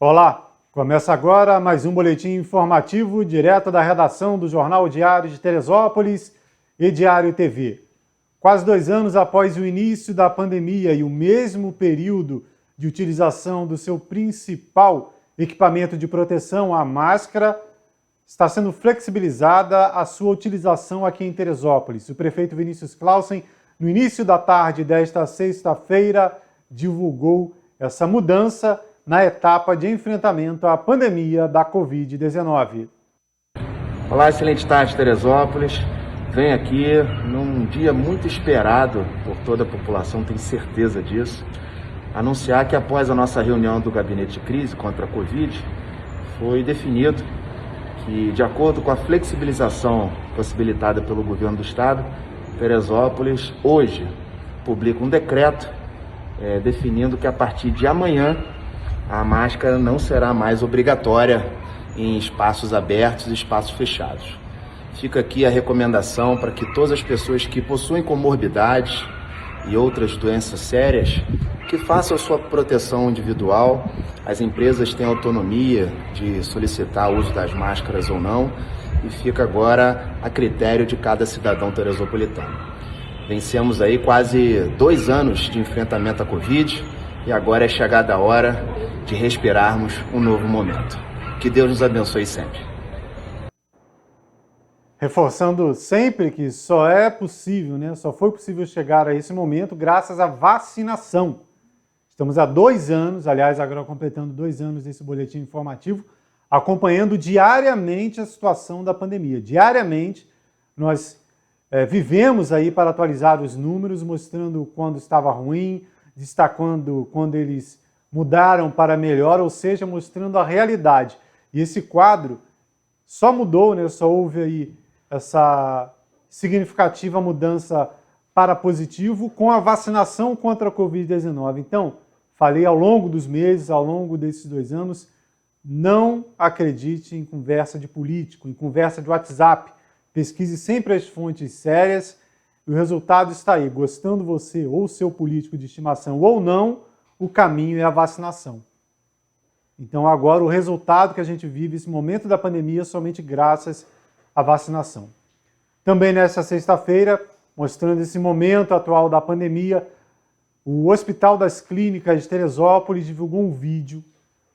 Olá, começa agora mais um boletim informativo direto da redação do Jornal Diário de Teresópolis e Diário TV. Quase 2 anos após o início da pandemia e o mesmo período de utilização do seu principal equipamento de proteção, a máscara, está sendo flexibilizada a sua utilização aqui em Teresópolis. O prefeito Vinícius Clausen, no início da tarde desta sexta-feira, divulgou essa mudança na etapa de enfrentamento à pandemia da Covid-19. Olá, excelente tarde, Teresópolis. Venho aqui num dia muito esperado por toda a população, tenho certeza disso, anunciar que após a nossa reunião do Gabinete de Crise contra a Covid, foi definido que, de acordo com a flexibilização possibilitada pelo Governo do Estado, Teresópolis hoje publica um decreto definindo que a partir de amanhã a máscara não será mais obrigatória em espaços abertos e espaços fechados. Fica aqui a recomendação para que todas as pessoas que possuem comorbidades e outras doenças sérias, que façam a sua proteção individual. As empresas têm autonomia de solicitar o uso das máscaras ou não, e fica agora a critério de cada cidadão teresopolitano. Vencemos aí quase 2 anos de enfrentamento à Covid e agora é chegada a hora de respirarmos um novo momento. Que Deus nos abençoe sempre. Reforçando sempre que só é possível, só foi possível chegar a esse momento graças à vacinação. Estamos há 2 anos, aliás, agora completando 2 anos desse boletim informativo, acompanhando diariamente a situação da pandemia. Diariamente, nós vivemos aí para atualizar os números, mostrando quando estava ruim, destacando quando eles mudaram para melhor, ou seja, mostrando a realidade. E esse quadro só mudou, só houve aí essa significativa mudança para positivo com a vacinação contra a Covid-19. Então, falei ao longo dos meses, ao longo desses 2 anos, não acredite em conversa de político, em conversa de WhatsApp. Pesquise sempre as fontes sérias e o resultado está aí. Gostando você ou seu político de estimação ou não, o caminho é a vacinação. Então agora o resultado que a gente vive, esse momento da pandemia, somente graças à vacinação. Também nesta sexta-feira, mostrando esse momento atual da pandemia, o Hospital das Clínicas de Teresópolis divulgou um vídeo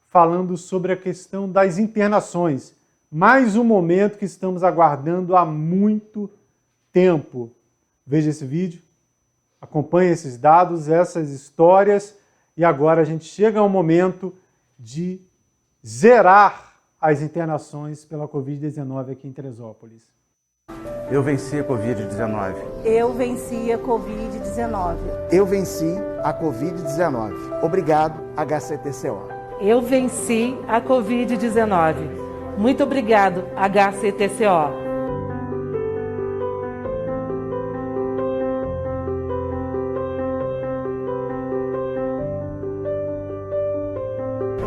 falando sobre a questão das internações. Mais um momento que estamos aguardando há muito tempo. Veja esse vídeo, acompanhe esses dados, essas histórias, e agora a gente chega ao momento de zerar as internações pela Covid-19 aqui em Teresópolis. Eu venci a Covid-19. Eu venci a Covid-19. Eu venci a Covid-19. Obrigado, HCTCO. Eu venci a Covid-19. Muito obrigado, HCTCO.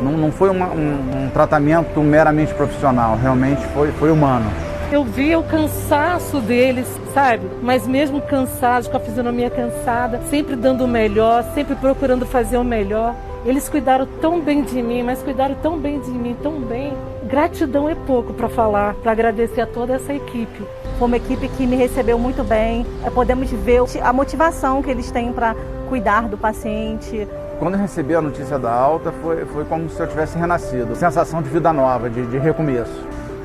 Não foi um tratamento meramente profissional, realmente foi humano. Eu vi o cansaço deles, sabe? Mas mesmo cansados, com a fisionomia cansada, sempre dando o melhor, sempre procurando fazer o melhor. Eles cuidaram tão bem de mim, mas cuidaram tão bem de mim, tão bem. Gratidão é pouco para falar, para agradecer a toda essa equipe. Foi uma equipe que me recebeu muito bem. Podemos ver a motivação que eles têm para cuidar do paciente. Quando eu recebi a notícia da alta, foi como se eu tivesse renascido. Sensação de vida nova, de recomeço.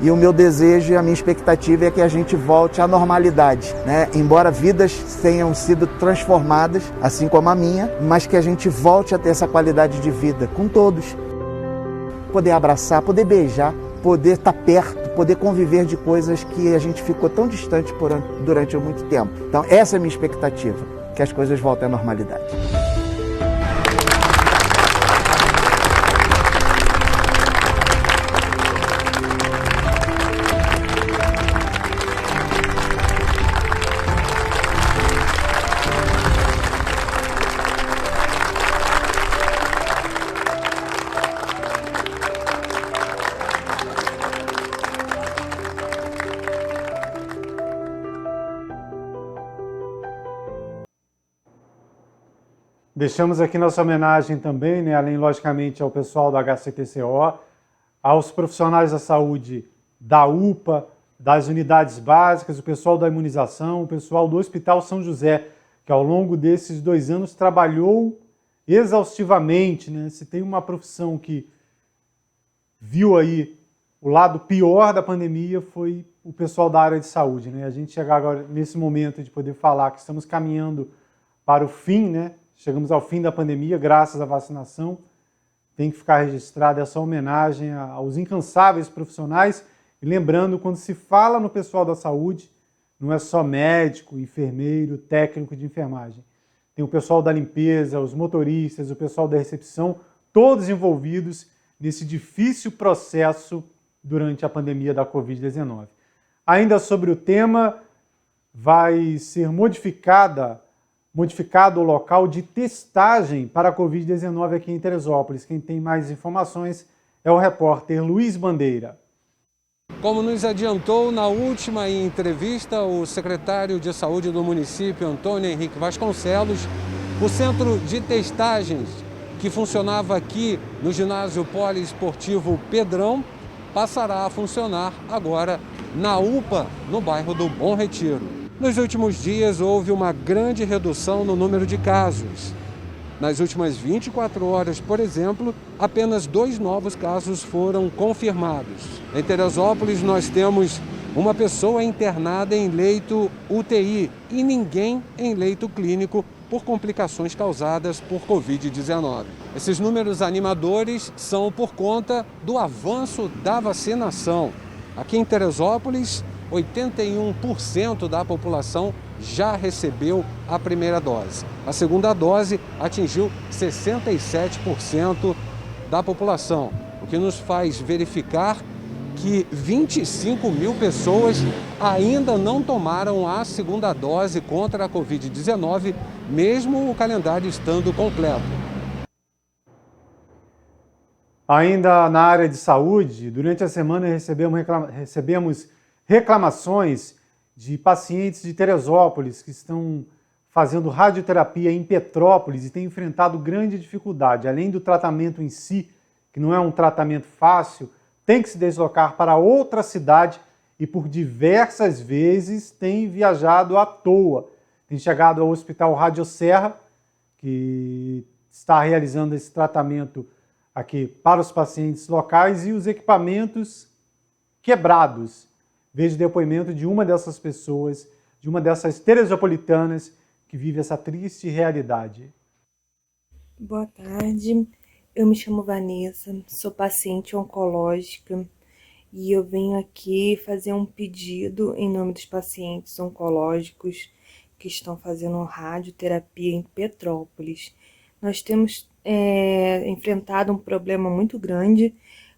E o meu desejo e a minha expectativa é que a gente volte à normalidade, Embora vidas tenham sido transformadas, assim como a minha, mas que a gente volte a ter essa qualidade de vida com todos. Poder abraçar, poder beijar, poder estar perto, poder conviver de coisas que a gente ficou tão distante durante muito tempo. Então essa é a minha expectativa, que as coisas voltem à normalidade. Deixamos aqui nossa homenagem também, né, além, logicamente, ao pessoal do HCTCO, aos profissionais da saúde da UPA, das unidades básicas, o pessoal da imunização, o pessoal do Hospital São José, que ao longo desses 2 anos trabalhou exaustivamente, né? Se tem uma profissão que viu aí o lado pior da pandemia, foi o pessoal da área de saúde, né? A gente chegar agora nesse momento de poder falar que estamos caminhando para o fim, né? Chegamos ao fim da pandemia, graças à vacinação. Tem que ficar registrada essa homenagem aos incansáveis profissionais. E lembrando, quando se fala no pessoal da saúde, não é só médico, enfermeiro, técnico de enfermagem. Tem o pessoal da limpeza, os motoristas, o pessoal da recepção, todos envolvidos nesse difícil processo durante a pandemia da Covid-19. Ainda sobre o tema, vai ser modificado o local de testagem para a Covid-19 aqui em Teresópolis. Quem tem mais informações é o repórter Luiz Bandeira. Como nos adiantou na última entrevista o secretário de Saúde do município, Antônio Henrique Vasconcelos, o centro de testagens que funcionava aqui no ginásio poliesportivo Pedrão passará a funcionar agora na UPA, no bairro do Bom Retiro. Nos últimos dias houve uma grande redução no número de casos. Nas últimas 24 horas, por exemplo, apenas 2 novos casos foram confirmados. Em Teresópolis, nós temos uma pessoa internada em leito UTI e ninguém em leito clínico por complicações causadas por Covid-19. Esses números animadores são por conta do avanço da vacinação. Aqui em Teresópolis, 81% da população já recebeu a primeira dose. A segunda dose atingiu 67% da população, o que nos faz verificar que 25 mil pessoas ainda não tomaram a segunda dose contra a Covid-19, mesmo o calendário estando completo. Ainda na área de saúde, durante a semana recebemos reclamações de pacientes de Teresópolis que estão fazendo radioterapia em Petrópolis e têm enfrentado grande dificuldade. Além do tratamento em si, que não é um tratamento fácil, tem que se deslocar para outra cidade e por diversas vezes tem viajado à toa. Tem chegado ao Hospital Rádio Serra, que está realizando esse tratamento aqui para os pacientes locais, e os equipamentos quebrados. Vejo depoimento de uma dessas pessoas, de uma dessas teresopolitanas que vive essa triste realidade. Boa tarde, eu me chamo Vanessa, sou paciente oncológica e eu venho aqui fazer um pedido em nome dos pacientes oncológicos que estão fazendo radioterapia em Petrópolis. Nós temos enfrentado um problema muito grande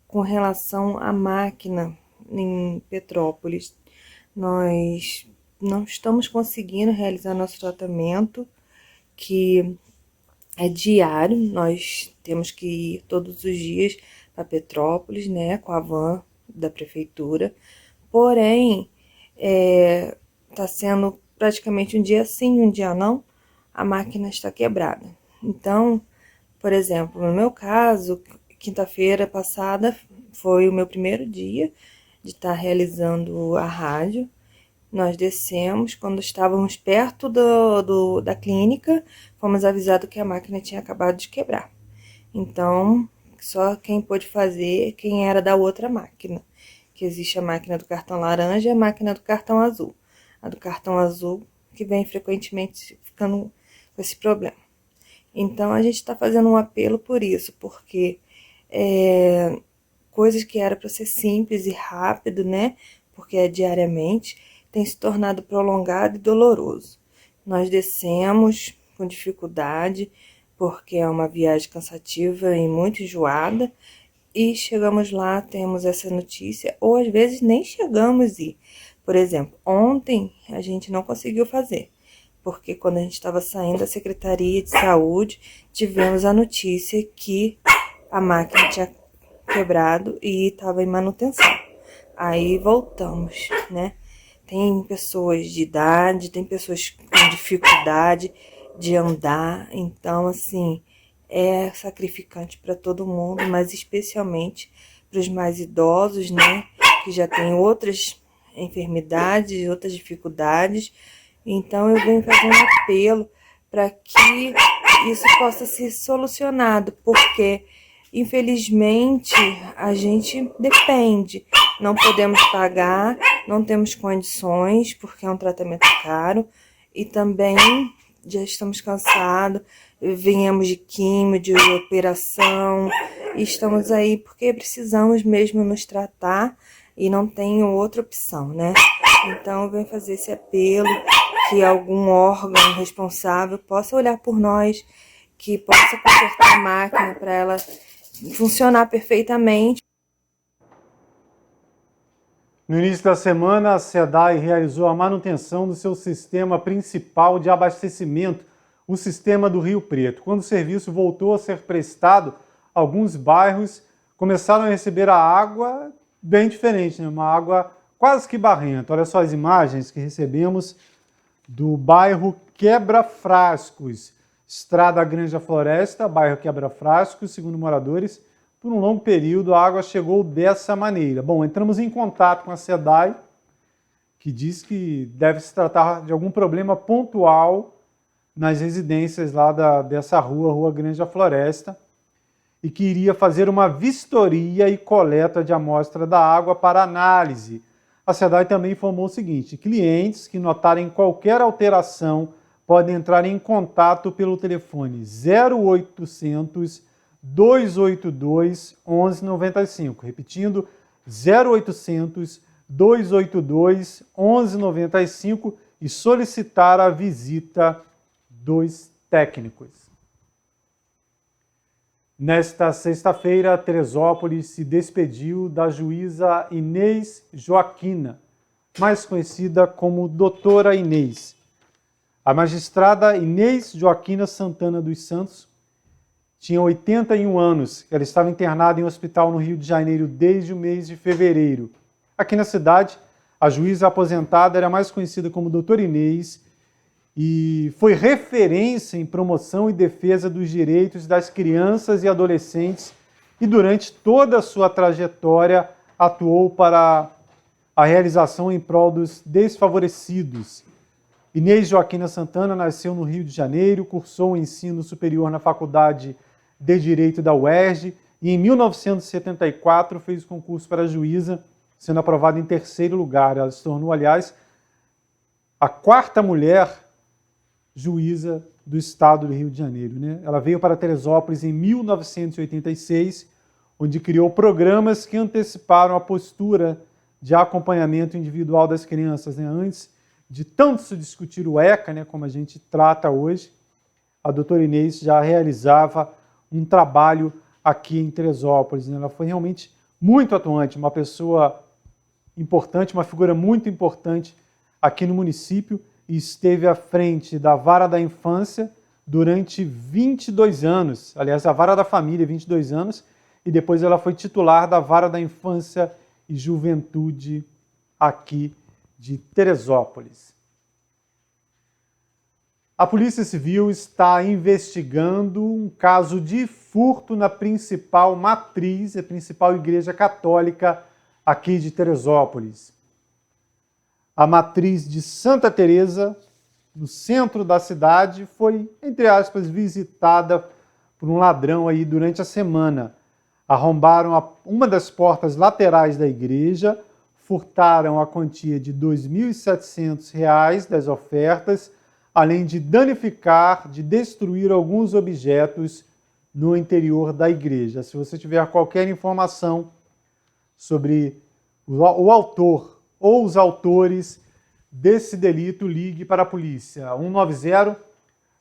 com relação à máquina em Petrópolis. Nós não estamos conseguindo realizar nosso tratamento, que é diário. Nós temos que ir todos os dias para Petrópolis, né, com a van da prefeitura. Porém, está sendo praticamente um dia sim, um dia não, a máquina está quebrada. Então, por exemplo, no meu caso, quinta-feira passada foi o meu primeiro dia de estar realizando a rádio. Nós descemos, quando estávamos perto da clínica, fomos avisados que a máquina tinha acabado de quebrar. Então, só quem pôde fazer, quem era da outra máquina. Que existe a máquina do cartão laranja e a máquina do cartão azul. A do cartão azul, que vem frequentemente ficando com esse problema. Então, a gente está fazendo um apelo por isso, porque coisas que era para ser simples e rápido, né? Porque é diariamente, tem se tornado prolongado e doloroso. Nós descemos com dificuldade, porque é uma viagem cansativa e muito enjoada, e chegamos lá, temos essa notícia, ou às vezes nem chegamos e, por exemplo, ontem a gente não conseguiu fazer, porque quando a gente estava saindo da Secretaria de Saúde, tivemos a notícia que a máquina tinha quebrado e estava em manutenção. Aí voltamos, né? Tem pessoas de idade, tem pessoas com dificuldade, de andar. Então, assim, é sacrificante para todo mundo, mas especialmente para os mais idosos, né, que já têm outras enfermidades, outras dificuldades. Então, eu venho fazer um apelo para que isso possa ser solucionado, porque, infelizmente, a gente depende. Não podemos pagar, não temos condições, porque é um tratamento caro, e também já estamos cansados, viemos de químio, de operação, e estamos aí porque precisamos mesmo nos tratar e não tem outra opção, né? Então, eu venho fazer esse apelo, que algum órgão responsável possa olhar por nós, que possa consertar a máquina para ela funcionar perfeitamente. No início da semana, a SEDAI realizou a manutenção do seu sistema principal de abastecimento, o sistema do Rio Preto. Quando o serviço voltou a ser prestado, alguns bairros começaram a receber a água bem diferente, né? Uma água quase que barrenta. Olha só as imagens que recebemos do bairro Quebra-Frascos, Estrada Granja Floresta, bairro Quebra-Frascos, segundo moradores, por um longo período a água chegou dessa maneira. Bom, entramos em contato com a SEDAI, que diz que deve se tratar de algum problema pontual nas residências lá dessa Rua Granja Floresta, e que iria fazer uma vistoria e coleta de amostra da água para análise. A SEDAI também informou o seguinte: clientes que notarem qualquer alteração podem entrar em contato pelo telefone 0800 282 1195. Repetindo, 0800 282 1195 e solicitar a visita dos técnicos. Nesta sexta-feira, Teresópolis se despediu da juíza Inês Joaquina, mais conhecida como Doutora Inês. A magistrada Inês Joaquina Santana dos Santos tinha 81 anos. Ela estava internada em um hospital no Rio de Janeiro desde o mês de fevereiro. Aqui na cidade, a juíza aposentada era mais conhecida como Doutora Inês e foi referência em promoção e defesa dos direitos das crianças e adolescentes e durante toda a sua trajetória atuou para a realização em prol dos desfavorecidos. Inês Joaquina Santana nasceu no Rio de Janeiro, cursou o ensino superior na Faculdade de Direito da UERJ e em 1974 fez o concurso para juíza, sendo aprovada em terceiro lugar. Ela se tornou, aliás, a quarta mulher juíza do estado do Rio de Janeiro, né? Ela veio para Teresópolis em 1986, onde criou programas que anteciparam a postura de acompanhamento individual das crianças, né? Antes de tanto se discutir o ECA, né, como a gente trata hoje, a doutora Inês já realizava um trabalho aqui em Teresópolis, né? Ela foi realmente muito atuante, uma pessoa importante, uma figura muito importante aqui no município, e esteve à frente da Vara da Infância durante 22 anos, aliás, a Vara da Família, 22 anos, e depois ela foi titular da Vara da Infância e Juventude aqui de Teresópolis. A Polícia Civil está investigando um caso de furto na principal matriz, a principal igreja católica aqui de Teresópolis. A matriz de Santa Teresa, no centro da cidade, foi, entre aspas, visitada por um ladrão aí durante a semana. Arrombaram uma das portas laterais da igreja, furtaram a quantia de R$ 2.700 das ofertas, além de danificar, de destruir alguns objetos no interior da igreja. Se você tiver qualquer informação sobre o autor ou os autores desse delito, ligue para a polícia.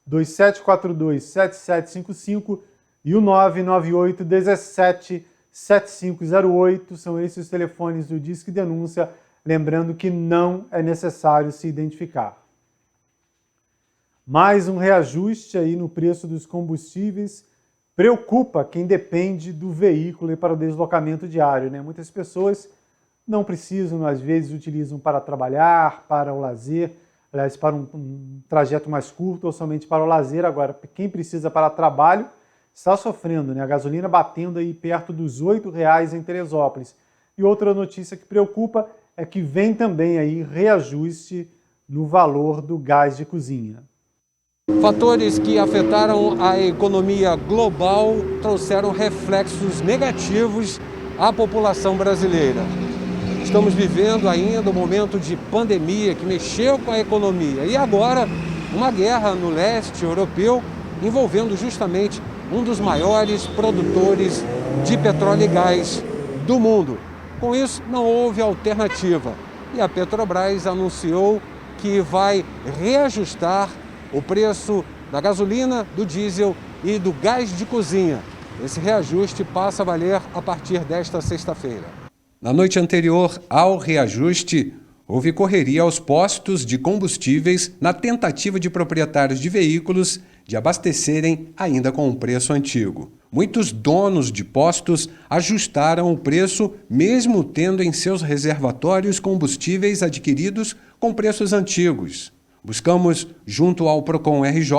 190-2742-7755 e o 998-17-7508. São esses os telefones do Disque Denúncia, lembrando que não é necessário se identificar. Mais um reajuste aí no preço dos combustíveis preocupa quem depende do veículo e para o deslocamento diário, né? Muitas pessoas não precisam, às vezes utilizam para trabalhar, para o lazer. aliás, para um trajeto mais curto ou somente para o lazer. Agora, quem precisa para trabalho está sofrendo, né? A gasolina batendo aí perto dos R$ 8,00 em Teresópolis. E outra notícia que preocupa é que vem também aí reajuste no valor do gás de cozinha. Fatores que afetaram a economia global trouxeram reflexos negativos à população brasileira. Estamos vivendo ainda um momento de pandemia que mexeu com a economia e agora uma guerra no leste europeu envolvendo justamente um dos maiores produtores de petróleo e gás do mundo. Com isso, não houve alternativa e a Petrobras anunciou que vai reajustar o preço da gasolina, do diesel e do gás de cozinha. Esse reajuste passa a valer a partir desta sexta-feira. Na noite anterior ao reajuste, houve correria aos postos de combustíveis na tentativa de proprietários de veículos de abastecerem ainda com o preço antigo. Muitos donos de postos ajustaram o preço, mesmo tendo em seus reservatórios combustíveis adquiridos com preços antigos. Buscamos, junto ao Procon RJ,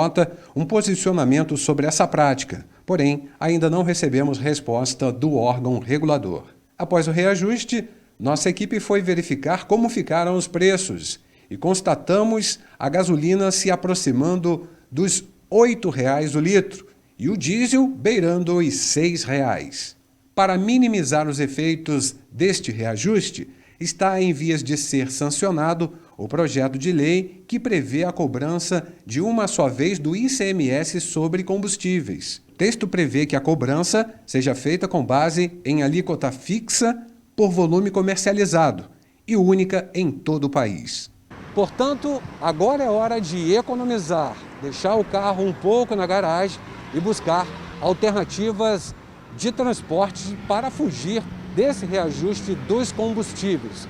um posicionamento sobre essa prática, porém, ainda não recebemos resposta do órgão regulador. Após o reajuste, nossa equipe foi verificar como ficaram os preços e constatamos a gasolina se aproximando dos R$ 8,00 o litro e o diesel beirando os R$ 6,00. Para minimizar os efeitos deste reajuste, está em vias de ser sancionado o projeto de lei que prevê a cobrança de uma só vez do ICMS sobre combustíveis. O texto prevê que a cobrança seja feita com base em alíquota fixa por volume comercializado e única em todo o país. Portanto, agora é hora de economizar, deixar o carro um pouco na garagem e buscar alternativas de transporte para fugir desse reajuste dos combustíveis.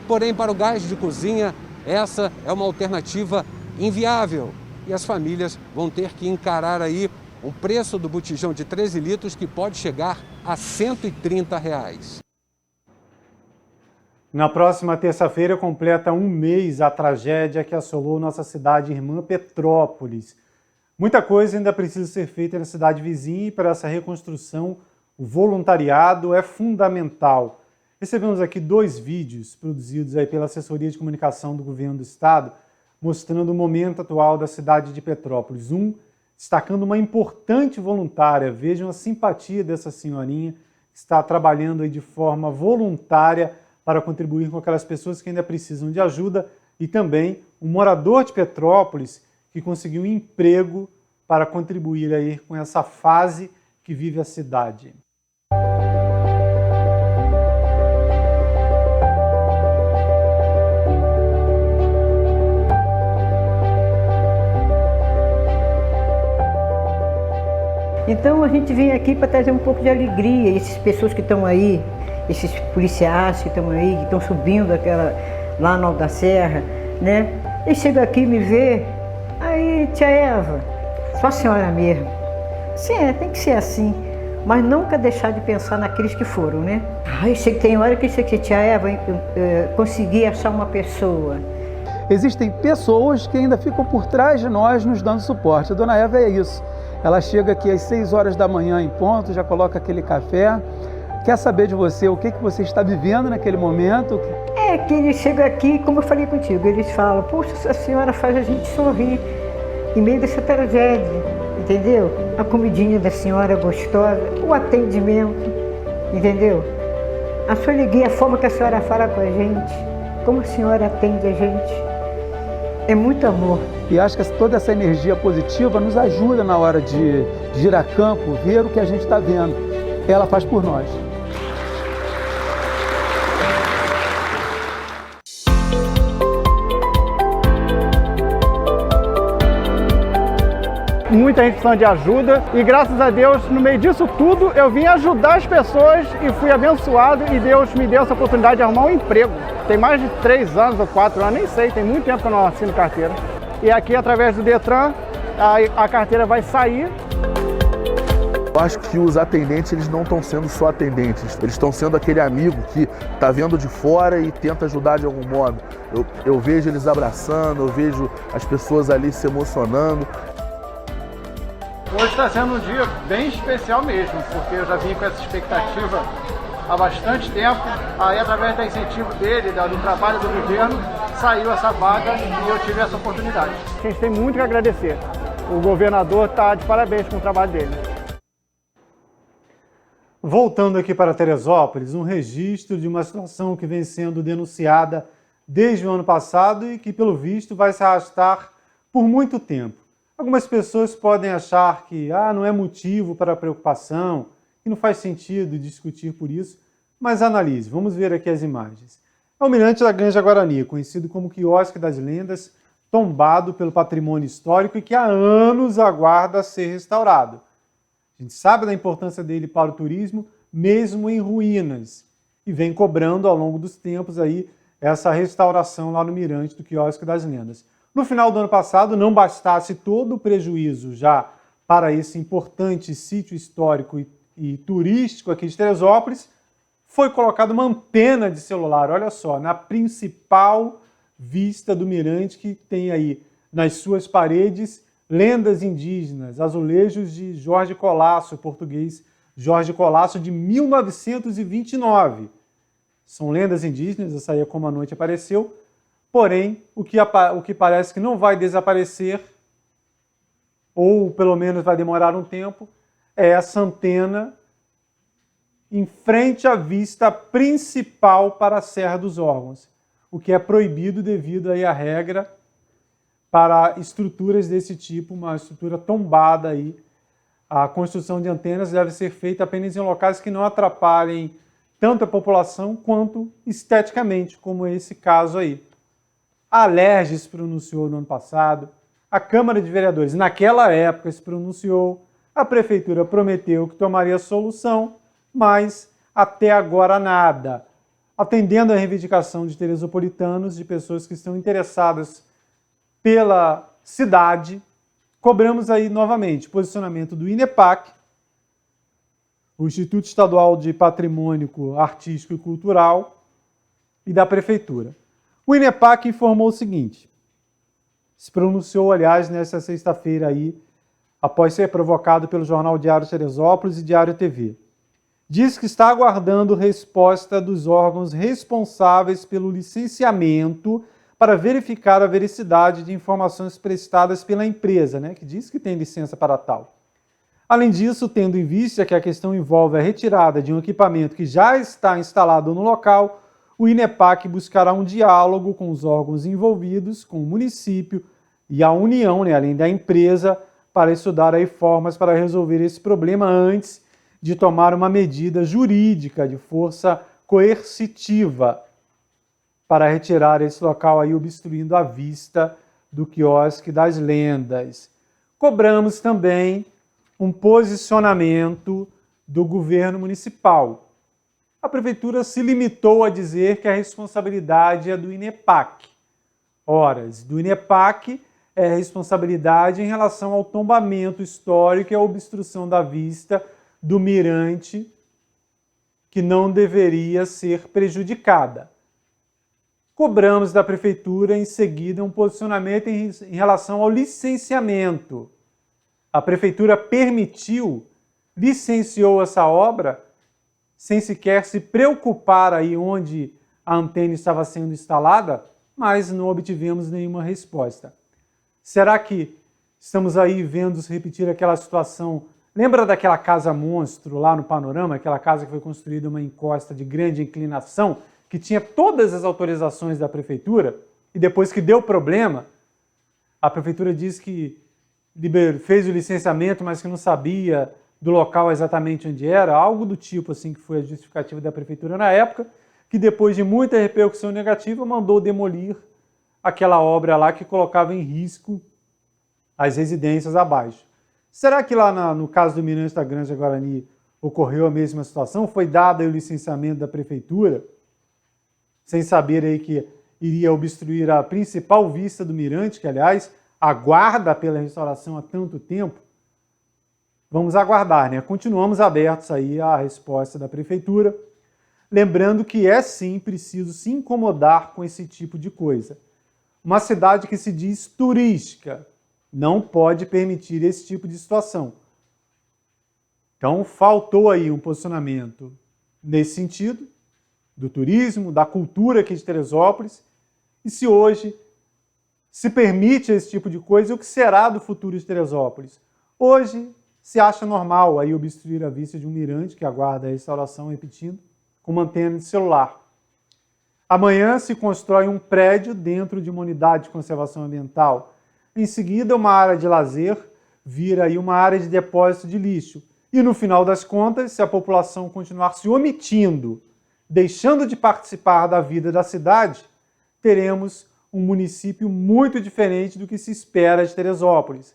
Porém, para o gás de cozinha, essa é uma alternativa inviável e as famílias vão ter que encarar aí um preço do botijão de 13 litros que pode chegar a R$ 130. Na próxima terça-feira completa um mês a tragédia que assolou nossa cidade irmã Petrópolis. Muita coisa ainda precisa ser feita na cidade vizinha e para essa reconstrução o voluntariado é fundamental. Recebemos aqui 2 vídeos produzidos aí pela Assessoria de Comunicação do Governo do Estado, mostrando o momento atual da cidade de Petrópolis. Um destacando uma importante voluntária. Vejam a simpatia dessa senhorinha que está trabalhando aí de forma voluntária para contribuir com aquelas pessoas que ainda precisam de ajuda, e também um morador de Petrópolis que conseguiu um emprego para contribuir aí com essa fase que vive a cidade. Então a gente vem aqui para trazer um pouco de alegria, essas pessoas que estão aí, esses policiais que estão aí, que estão subindo lá no Alto da Serra, né? Eles chegam aqui me ver, aí tia Eva, só a senhora mesmo. Sim, tem que ser assim, mas nunca deixar de pensar naqueles que foram, né? Aí tem hora que tia Eva conseguir achar uma pessoa. Existem pessoas que ainda ficam por trás de nós nos dando suporte. A dona Eva é isso. Ela chega aqui às 6 horas da manhã em ponto, já coloca aquele café, quer saber de você o que você está vivendo naquele momento. É que eles chegam aqui, como eu falei contigo, eles falam, poxa, a senhora faz a gente sorrir em meio dessa tragédia, entendeu? A comidinha da senhora gostosa, o atendimento, entendeu? A sua alegria, a forma que a senhora fala com a gente, como a senhora atende a gente. É muito amor. E acho que toda essa energia positiva nos ajuda na hora de ir a campo, ver o que a gente está vendo. Ela faz por nós. Muita gente precisando de ajuda e graças a Deus, no meio disso tudo, eu vim ajudar as pessoas e fui abençoado e Deus me deu essa oportunidade de arrumar um emprego. Tem mais de 3 anos ou 4 anos, nem sei, tem muito tempo que eu não assino carteira. E aqui, através do Detran, a carteira vai sair. Eu acho que os atendentes, eles não estão sendo só atendentes, eles estão sendo aquele amigo que está vendo de fora e tenta ajudar de algum modo. Eu vejo eles abraçando, eu vejo as pessoas ali se emocionando. Hoje está sendo um dia bem especial mesmo, porque eu já vim com essa expectativa há bastante tempo. Aí, através do incentivo dele, do trabalho do governo, saiu essa vaga e eu tive essa oportunidade. A gente tem muito que agradecer. O governador está de parabéns com o trabalho dele. Voltando aqui para Teresópolis, um registro de uma situação que vem sendo denunciada desde o ano passado e que, pelo visto, vai se arrastar por muito tempo. Algumas pessoas podem achar que não é motivo para preocupação, que não faz sentido discutir por isso, mas analise. Vamos ver aqui as imagens. É o Mirante da Granja Guarani, conhecido como Quiosque das Lendas, tombado pelo patrimônio histórico e que há anos aguarda ser restaurado. A gente sabe da importância dele para o turismo, mesmo em ruínas, e vem cobrando ao longo dos tempos aí essa restauração lá no Mirante do Quiosque das Lendas. No final do ano passado, não bastasse todo o prejuízo já para esse importante sítio histórico e turístico aqui de Teresópolis, foi colocada uma antena de celular, olha só, na principal vista do Mirante, que tem aí nas suas paredes lendas indígenas, azulejos de Jorge Colasso, português Jorge Colasso, de 1929. São lendas indígenas, essa aí é Como a Noite Apareceu, porém, o que parece que não vai desaparecer, ou pelo menos vai demorar um tempo, é essa antena em frente à vista principal para a Serra dos Órgãos, o que é proibido devido aí à regra para estruturas desse tipo, uma estrutura tombada aí. A construção de antenas deve ser feita apenas em locais que não atrapalhem tanto a população quanto esteticamente, como esse caso aí. A Alerj se pronunciou no ano passado, a Câmara de Vereadores naquela época se pronunciou, a Prefeitura prometeu que tomaria solução, mas até agora nada. Atendendo à reivindicação de teresopolitanos, de pessoas que estão interessadas pela cidade, cobramos aí novamente posicionamento do INEPAC, o Instituto Estadual de Patrimônio Artístico e Cultural, e da Prefeitura. O INEPAC informou o seguinte, se pronunciou, aliás, nesta sexta-feira aí, após ser provocado pelo jornal Diário Teresópolis e Diário TV. Diz que está aguardando resposta dos órgãos responsáveis pelo licenciamento para verificar a veracidade de informações prestadas pela empresa, que diz que tem licença para tal. Além disso, tendo em vista que a questão envolve a retirada de um equipamento que já está instalado no local, o INEPAC buscará um diálogo com os órgãos envolvidos, com o município e a União, além da empresa, para estudar aí formas para resolver esse problema antes de tomar uma medida jurídica de força coercitiva para retirar esse local aí, obstruindo a vista do Quiosque das Lendas. Cobramos também um posicionamento do governo municipal. A Prefeitura se limitou a dizer que a responsabilidade é do INEPAC. Ora, do INEPAC é responsabilidade em relação ao tombamento histórico e à obstrução da vista do Mirante, que não deveria ser prejudicada. Cobramos da Prefeitura, em seguida, um posicionamento em relação ao licenciamento. A Prefeitura permitiu, licenciou essa obra, sem sequer se preocupar aí onde a antena estava sendo instalada, mas não obtivemos nenhuma resposta. Será que estamos aí vendo se repetir aquela situação? Lembra daquela casa monstro lá no Panorama, aquela casa que foi construída em uma encosta de grande inclinação, que tinha todas as autorizações da Prefeitura, e depois que deu problema, a Prefeitura disse que fez o licenciamento, mas que não sabia do local exatamente onde era, algo do tipo assim que foi a justificativa da Prefeitura na época, que depois de muita repercussão negativa mandou demolir aquela obra lá que colocava em risco as residências abaixo. Será que lá no caso do Mirante da Granja Guarani ocorreu a mesma situação? Foi dado o licenciamento da Prefeitura, sem saber aí que iria obstruir a principal vista do Mirante, que aliás aguarda pela restauração há tanto tempo? vamos aguardar, né? Continuamos abertos aí à resposta da Prefeitura, lembrando que é sim preciso se incomodar com esse tipo de coisa. Uma cidade que se diz turística não pode permitir esse tipo de situação. Então, faltou aí um posicionamento nesse sentido, do turismo, da cultura aqui de Teresópolis. E se hoje se permite esse tipo de coisa, o que será do futuro de Teresópolis? Hoje se acha normal aí obstruir a vista de um mirante que aguarda a restauração, repetindo, com uma antena de celular. Amanhã se constrói um prédio dentro de uma unidade de conservação ambiental. Em seguida, uma área de lazer vira aí uma área de depósito de lixo. E no final das contas, se a população continuar se omitindo, deixando de participar da vida da cidade, teremos um município muito diferente do que se espera de Teresópolis.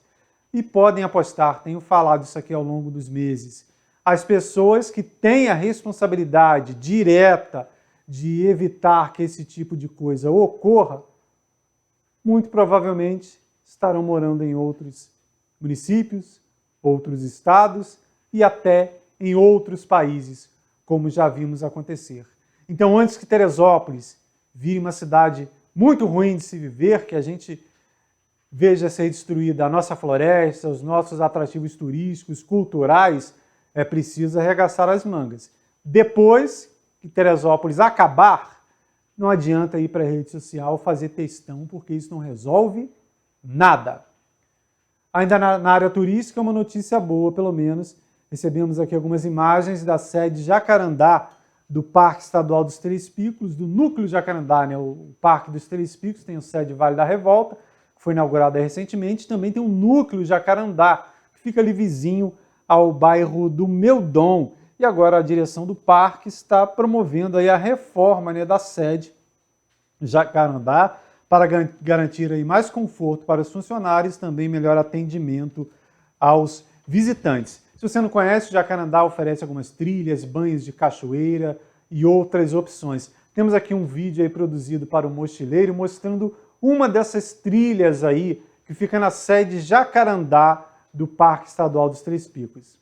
E podem apostar, tenho falado isso aqui ao longo dos meses, as pessoas que têm a responsabilidade direta de evitar que esse tipo de coisa ocorra, muito provavelmente estarão morando em outros municípios, outros estados e até em outros países, como já vimos acontecer. Então, antes que Teresópolis vire uma cidade muito ruim de se viver, que a gente veja ser destruída a nossa floresta, os nossos atrativos turísticos, culturais, é preciso arregaçar as mangas. Depois que Teresópolis acabar, não adianta ir para a rede social fazer textão, porque isso não resolve nada. Ainda na área turística, uma notícia boa, pelo menos. Recebemos aqui algumas imagens da sede Jacarandá do Parque Estadual dos Três Picos, do Núcleo Jacarandá, né? O Parque dos Três Picos tem o sede Vale da Revolta, que foi inaugurado recentemente. Também tem o Núcleo Jacarandá, que fica ali vizinho ao bairro do Meudon. E agora a direção do parque está promovendo aí a reforma, né, da sede Jacarandá para garantir aí mais conforto para os funcionários, também melhor atendimento aos visitantes. Se você não conhece, o Jacarandá oferece algumas trilhas, banhos de cachoeira e outras opções. Temos aqui um vídeo aí produzido para o Mochileiro mostrando uma dessas trilhas aí que fica na sede Jacarandá do Parque Estadual dos Três Picos.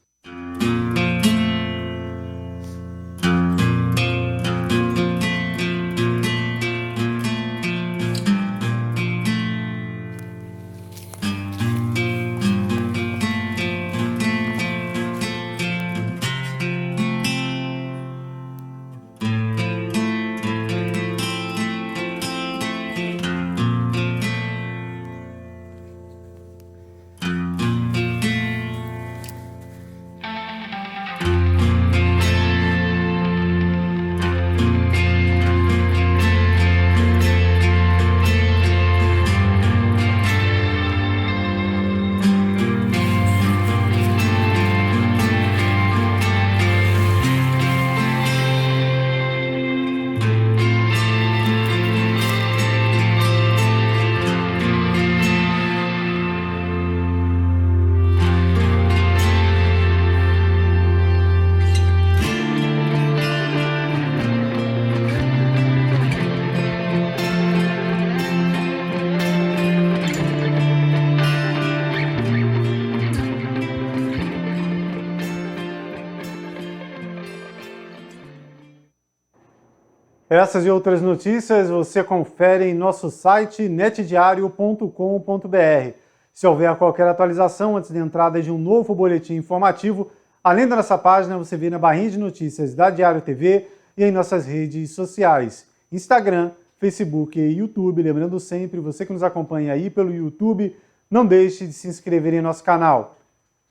Essas e outras notícias você confere em nosso site netdiario.com.br. Se houver qualquer atualização antes da entrada de um novo boletim informativo, além da nossa página, você vê na barrinha de notícias da Diário TV e em nossas redes sociais, Instagram, Facebook e YouTube. Lembrando sempre, você que nos acompanha aí pelo YouTube, não deixe de se inscrever em nosso canal.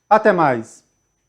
Até mais!